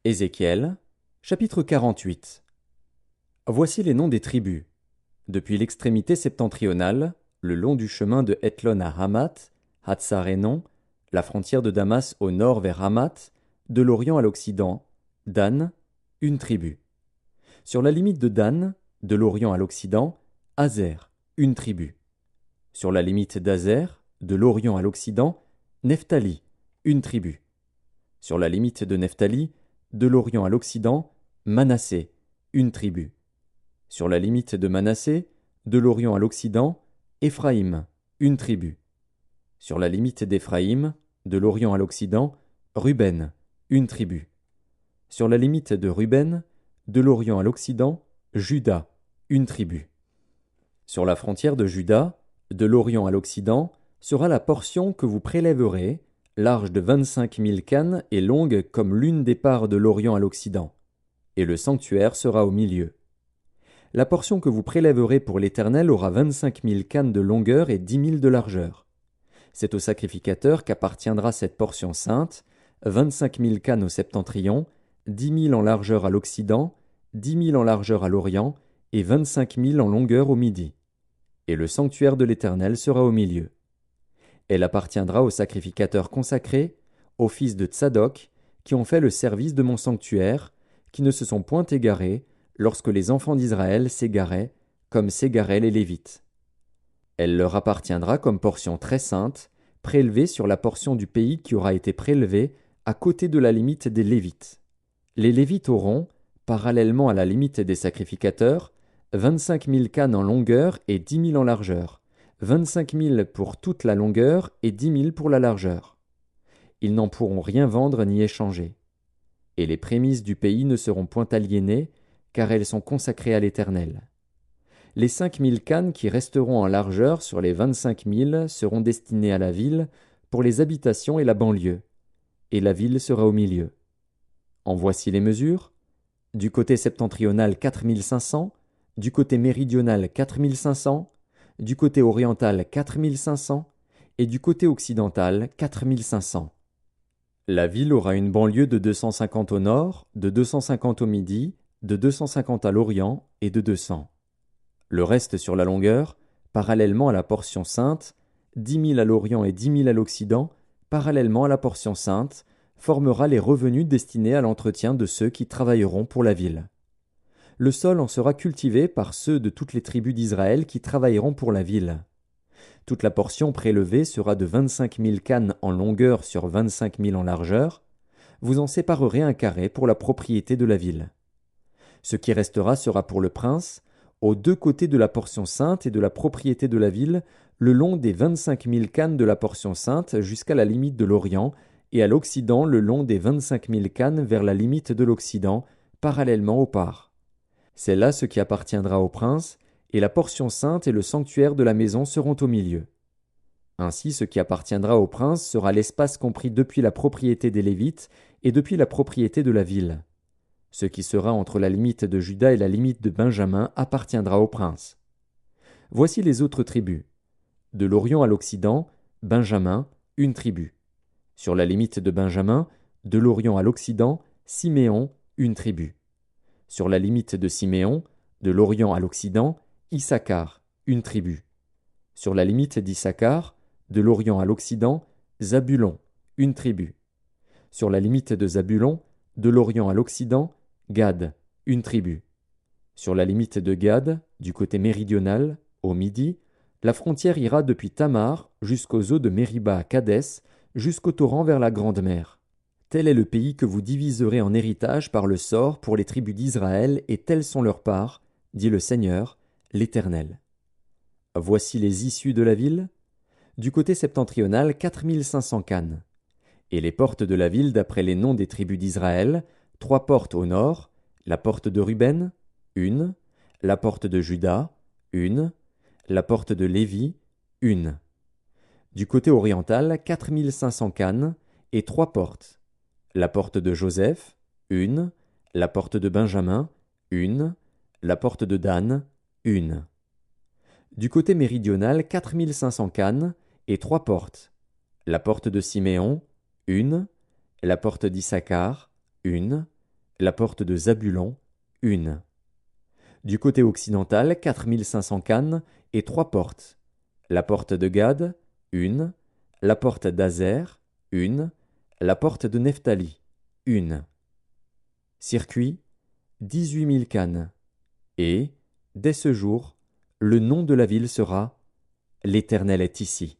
Ézéchiel, chapitre 48. Voici les noms des tribus. Depuis l'extrémité septentrionale, le long du chemin de Hethlon à Hamath, Hatsarénon, la frontière de Damas au nord vers Hamath, de l'Orient à l'Occident, Dan, une tribu. Sur la limite de Dan, de l'Orient à l'Occident, Azer, une tribu. Sur la limite d'Azer, de l'Orient à l'Occident, Nephtali, une tribu. Sur la limite de Nephtali, de l'Orient à l'Occident, Manassé, une tribu. Sur la limite de Manassé, de l'Orient à l'Occident, Éphraïm, une tribu. Sur la limite d'Éphraïm, de l'Orient à l'Occident, Ruben, une tribu. Sur la limite de Ruben, de l'Orient à l'Occident, Juda, une tribu. Sur la frontière de Juda, de l'Orient à l'Occident, sera la portion que vous prélèverez, large de 25 000 cannes et longue comme l'une des parts de l'Orient à l'Occident. Et le sanctuaire sera au milieu. La portion que vous prélèverez pour l'Éternel aura 25 000 cannes de longueur et 10 000 de largeur. C'est au sacrificateur qu'appartiendra cette portion sainte, 25 000 cannes au septentrion, 10 000 en largeur à l'Occident, 10 000 en largeur à l'Orient, et 25 000 en longueur au midi. Et le sanctuaire de l'Éternel sera au milieu. Elle appartiendra aux sacrificateurs consacrés, aux fils de Tsadok, qui ont fait le service de mon sanctuaire, qui ne se sont point égarés, lorsque les enfants d'Israël s'égaraient, comme s'égaraient les Lévites. Elle leur appartiendra comme portion très sainte, prélevée sur la portion du pays qui aura été prélevée à côté de la limite des Lévites. Les Lévites auront, parallèlement à la limite des sacrificateurs, 25 000 cannes en longueur et 10 000 en largeur, 25 000 pour toute la longueur et 10 000 pour la largeur. Ils n'en pourront rien vendre ni échanger. Et les prémices du pays ne seront point aliénées, car elles sont consacrées à l'Éternel. Les 5 000 cannes qui resteront en largeur sur les 25 000 seront destinées à la ville, pour les habitations et la banlieue, et la ville sera au milieu. En voici les mesures. Du côté septentrional 4 500, du côté méridional 4 500, du côté oriental 4 500, et du côté occidental 4 500. La ville aura une banlieue de 250 au nord, de 250 au midi, de 250 à l'orient et de 200. Le reste sur la longueur, parallèlement à la portion sainte, 10 000 à l'orient et 10 000 à l'occident, parallèlement à la portion sainte, formera les revenus destinés à l'entretien de ceux qui travailleront pour la ville. Le sol en sera cultivé par ceux de toutes les tribus d'Israël qui travailleront pour la ville. Toute la portion prélevée sera de 25 000 cannes en longueur sur 25 000 en largeur. Vous en séparerez un carré pour la propriété de la ville. Ce qui restera sera pour le prince, aux deux côtés de la portion sainte et de la propriété de la ville, le long des 25 000 cannes de la portion sainte jusqu'à la limite de l'Orient, et à l'Occident le long des 25 000 cannes vers la limite de l'Occident, parallèlement aux parts. C'est là ce qui appartiendra au prince, et la portion sainte et le sanctuaire de la maison seront au milieu. Ainsi ce qui appartiendra au prince sera l'espace compris depuis la propriété des Lévites et depuis la propriété de la ville. Ce qui sera entre la limite de Juda et la limite de Benjamin appartiendra au prince. Voici les autres tribus. De l'Orient à l'Occident, Benjamin, une tribu. Sur la limite de Benjamin, de l'Orient à l'Occident, Siméon, une tribu. Sur la limite de Siméon, de l'Orient à l'Occident, Issachar, une tribu. Sur la limite d'Issachar, de l'Orient à l'Occident, Zabulon, une tribu. Sur la limite de Zabulon, de l'Orient à l'Occident, Gad, une tribu. Sur la limite de Gad, du côté méridional, au midi, la frontière ira depuis Tamar jusqu'aux eaux de Mériba à Kadès, jusqu'au torrent vers la Grande Mer. Tel est le pays que vous diviserez en héritage par le sort pour les tribus d'Israël, et telles sont leurs parts, dit le Seigneur, l'Éternel. Voici les issues de la ville. Du côté septentrional, 4 500 cannes. Et les portes de la ville d'après les noms des tribus d'Israël, 3 portes au nord, la porte de Ruben, 1, la porte de Juda, 1, la porte de Lévi, 1. Du côté oriental, 4 500 cannes, et 3 portes. La porte de Joseph, 1, la porte de Benjamin, 1, la porte de Dan, 1. Du côté méridional, 4 500 cannes, et 3 portes. La porte de Siméon, 1, la porte d'Issachar, 1, La porte de Zabulon, 1. Du côté occidental, 4500 cannes et 3 portes. La porte de Gad, 1. La porte d'Azer, 1. La porte de Nephtali, 1. Circuit, 18 000 cannes. Et, dès ce jour, le nom de la ville sera « L'Éternel est ici ».